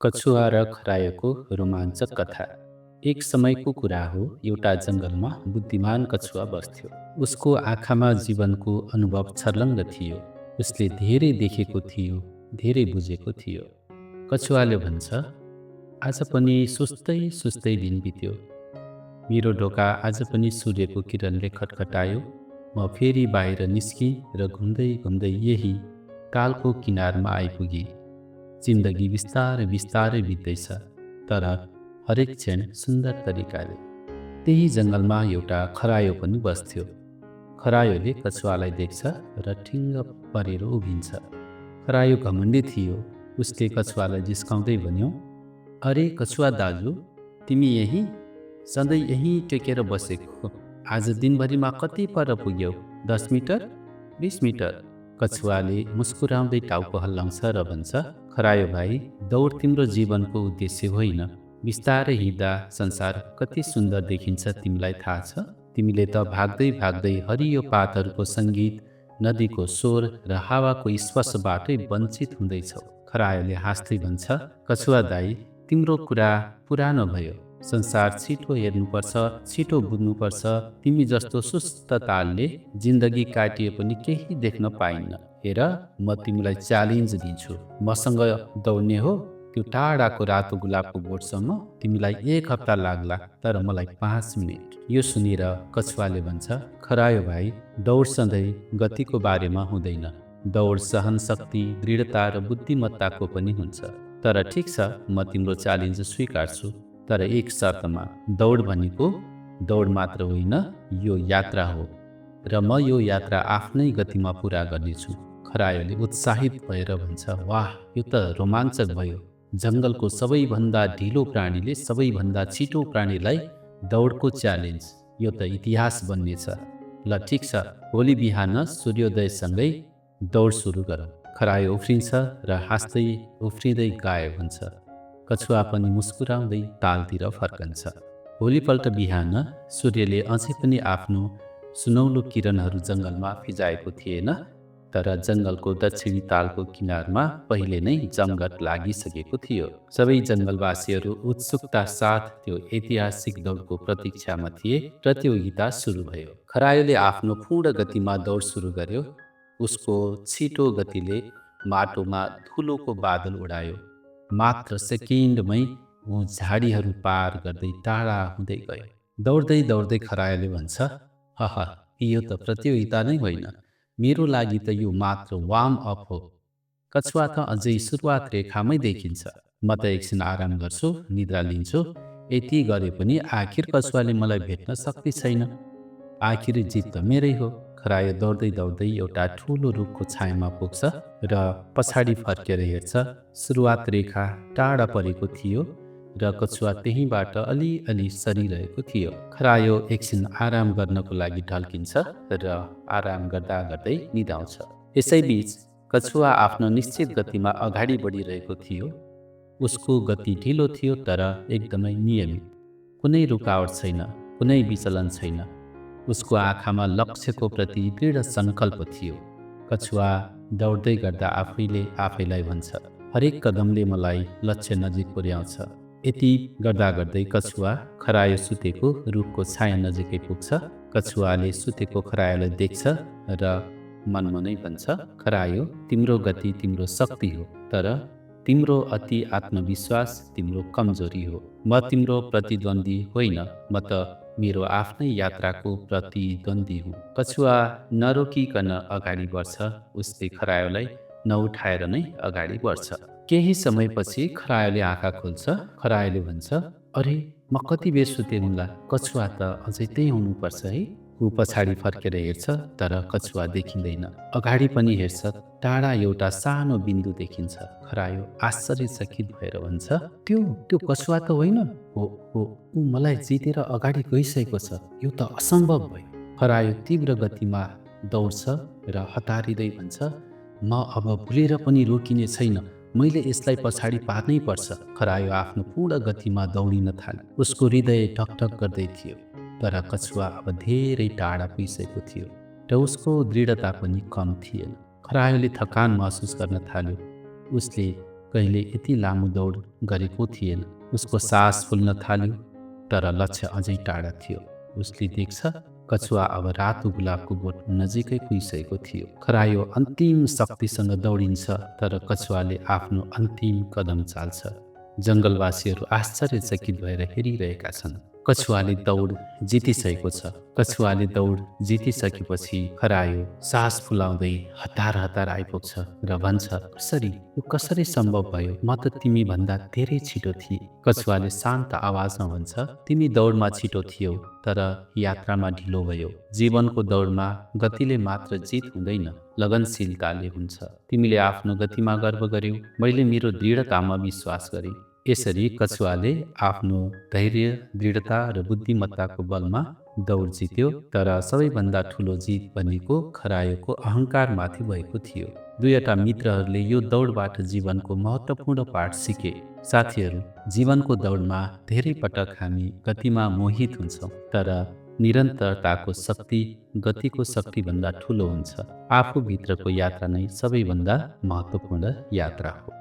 कछुवा र खरायोको रोमाञ्चक कथा। एक समयको कुरा हो, एउटा जङ्गलमा बुद्धिमान कछुवा बस्थ्यो। उसको आँखामा जीवनको अनुभव छर्लङ्ग थियो। उसले धेरै देखेको थियो, धेरै बुझेको थियो। कछुवाले भन्छ, आज पनि सुस्तै सुस्तै दिन बित्यो। मेरो ढोका आज पनि सूर्यको किरणले खटखटायो। म फेरि बाहिर निस्की र घुम्दै घुम्दै यही तालको किनारमा आइपुगेँ। जिन्दगी बिस्तारै बिस्तारै बित्दैछ, तर हरेक क्षण सुन्दर तरिकाले। त्यही जङ्गलमा एउटा खरायो पनि बस्थ्यो। खरायोले कछुवालाई देख्छ र ठिङ्ग परेर उभिन्छ। खरायो घमण्डी थियो। उसले कछुवालाई जिस्काउँदै भन्यो, अरे कछुवा दाजु, तिमी यही सधैँ यही टेकेर बसेको। आज दिनभरिमा कति पर पुग्यौ? 10 मिटर? 20 मिटर? कछुवाले मुस्कुराउँदै टाउको हल्लाउँछ र भन्छ, खरायो भाइ, दौड तिम्रो जीवनको उद्देश्य होइन। बिस्तारै हिँड्दा संसार कति सुन्दर देखिन्छ तिमीलाई थाहा छ? तिमीले त भाग्दै भाग्दै हरियो पातहरूको सङ्गीत, नदीको स्वर र हावाको स्पर्शबाटै वञ्चित हुँदैछौ। खरायोले हाँस्दै भन्छ, कछुवा दाई, तिम्रो कुरा पुरानो भयो। संसार छिटो हेर्नुपर्छ, छिटो बुझ्नुपर्छ। तिमी जस्तो सुस्त तालले जिन्दगी काटिए पनि केही देख्न पाइन्न। हेर, म तिमीलाई च्यालेन्ज दिन्छु। मसँग दौड्ने हो त्यो टाढाको रातो गुलाबको बोटसम्म? तिमीलाई 1 हप्ता लाग्ला, तर मलाई 5 मिनट। यो सुनेर कछुवाले भन्छ, खरायो भाइ, दौड सधैँ गतिको बारेमा हुँदैन। दौड सहन शक्ति, दृढता र बुद्धिमत्ताको पनि हुन्छ। तर ठिक छ, म तिम्रो च्यालेन्ज स्वीकार्छु, तर एक शर्तमा। दौड भनेको दौड मात्र होइन, यो यात्रा हो, र म यो यात्रा आफ्नै गतिमा पुरा गर्नेछु। खरायोले उत्साहित भएर भन्छ, वाह, यो त रोमाञ्चक भयो। जङ्गलको सबैभन्दा ढिलो प्राणीले सबैभन्दा छिटो प्राणीलाई दौडको च्यालेन्ज, यो त इतिहास बन्नेछ। ल ठिक छ, भोलि बिहान सूर्योदयसँगै दौड सुरु गरौँ। खरायो उफ्रिन्छ र हाँस्दै उफ्रिँदै गायब हुन्छ। कछुवा पनि मुस्कुराउँदै तालतिर फर्कन्छ। भोलिपल्ट बिहान सूर्यले अझै पनि आफ्नो सुनौलो किरणहरू जङ्गलमा फिजाएको थिएन, तर जङ्गलको दक्षिणी तालको किनारमा पहिले नै जमघट लागिसकेको थियो। सबै जङ्गलवासीहरू उत्सुकता साथ त्यो ऐतिहासिक दौडको प्रतीक्षामा थिए। प्रतियोगिता सुरु भयो। खरायोले आफ्नो पूर्ण गतिमा दौड सुरु गर्यो। उसको छिटो गतिले माटोमा धुलोको बादल उडायो। मात्र सेकेन्डमै ऊ झाडीहरू पार गर्दै टाढा हुँदै गयो। दौड्दै दौड्दै खरायोले भन्छ, हह, यो त प्रतियोगिता नै होइन। मेरो लागि त यो मात्र वार्म अप हो। कछुवा त अझै सुरुवात रेखामै देखिन्छ। म त एकछिन आराम गर्छु, निद्रा लिन्छु। यति गरे पनि आखिर कछुवाले मलाई भेट्न सक्दै छैन। आखिर जित त मेरै हो। खरायो दौड्दै दौड्दै एउटा ठुलो रुखको छायामा पुग्छ र पछाडि फर्केर हेर्छ। सुरुवात रेखा टाढा परेको थियो र कछुवा त्यहीँबाट अलिअलि सरिरहेको थियो। खरायो एकछिन आराम गर्नको लागि ढल्किन्छ र आराम गर्दा गर्दै निदाउँछ। यसैबीच कछुवा आफ्नो निश्चित गतिमा अगाडि बढिरहेको थियो। उसको गति ढिलो थियो, तर एकदमै नियमित। कुनै रुकावट छैन, कुनै विचलन छैन। उसको आँखामा लक्ष्यको प्रति दृढ सङ्कल्प थियो। कछुवा दौड्दै गर्दा आफैले आफैलाई भन्छ, हरेक कदमले मलाई लक्ष्य नजिक पुर्याउँछ। यति गर्दा गर्दै कछुवा खरायो सुतेको रुखको छाया नजिकै पुग्छ। कछुवाले सुतेको खरायोलाई देख्छ र मनमनै भन्छ, खरायो, तिम्रो गति तिम्रो शक्ति हो, तर तिम्रो अति आत्मविश्वास तिम्रो कमजोरी हो। म तिम्रो प्रतिद्वन्दी होइन, म त मेरो आफ्नै यात्राको प्रतिद्वन्दी हुँ। कछुवा नरोकिकन अगाडि बढ्छ। उसले खरायोलाई नउठाएर नै अगाडि बढ्छ। केही समयपछि खरायोले आँखा खोल्छ। खरायोले भन्छ, अरे, म कति बेर सुतेँ होला? कछुवा त अझै त्यही हुनुपर्छ है। ऊ पछाडि फर्केर हेर्छ, तर कछुवा देखिँदैन। अगाडि पनि हेर्छ, टाढा एउटा सानो बिन्दु देखिन्छ। खरायो आश्चर्यचकित भएर भन्छ, त्यो कछुवा त होइन? हो हो, ऊ मलाई जितेर अगाडि गइसकेको छ। यो त असम्भव भयो। खरायो तीव्र गतिमा दौड्छ र हतारिँदै भन्छ, म अब भुलेर पनि रोकिने छैन। मैले यसलाई पछाडि पार्नै पर्छ। खरायो आफ्नो पूर्ण गतिमा दौडिन थाल्यो। उसको हृदय ढकढक गर्दै थियो, तर कछुवा अब धेरै टाढा पुगिसकेको थियो र उसको दृढता पनि कम थिएन। खरायोले थकान महसुस गर्न थाल्यो। उसले कहिले यति लामो दौड गरेको थिएन। उसको सास फुल्न थाल्यो, तर लक्ष्य अझै टाढा थियो। उसले देख्छ कछुवा अब रातो गुलाबको बोट नजिकै पुगिसकेको थियो। खरायो अन्तिम शक्तिसँग दौडिन्छ, तर कछुवाले आफ्नो अन्तिम कदम चाल्छ। जङ्गलवासीहरू आश्चर्यचकित भएर हेरिरहेका छन्। कछुवाले दौड जितिसकेको छ। कछुवाले दौड जितिसकेपछि खरायो सास फुलाउँदै हतार हतार आइपुग्छ र भन्छ, कसरी यो कसरी सम्भव भयो? म त तिमी भन्दा धेरै छिटो थिए। कछुवाले शान्त आवाजमा भन्छ, तिमी दौडमा छिटो थियौ, तर यात्रामा ढिलो भयो। जीवनको दौडमा गतिले मात्र जित हुँदैन, लगनशीलताले हुन्छ। तिमीले आफ्नो गतिमा गर्व गर्यौ, मैले मेरो दृढतामा विश्वास गरेँ। यसरी कछुवाले आफ्नो धैर्य, दृढता र बुद्धिमत्ताको बलमा दौड जित्यो। तर सबैभन्दा ठुलो जित भनेको खरायोको अहङ्कारमाथि भएको थियो। दुईवटा मित्रहरूले यो दौडबाट जीवनको महत्त्वपूर्ण पाठ सिके। साथीहरू, जीवनको दौडमा धेरै पटक हामी गतिमा मोहित हुन्छौँ, तर निरन्तरताको शक्ति गतिको शक्तिभन्दा ठुलो हुन्छ। आफूभित्रको यात्रा नै सबैभन्दा महत्त्वपूर्ण यात्रा हो।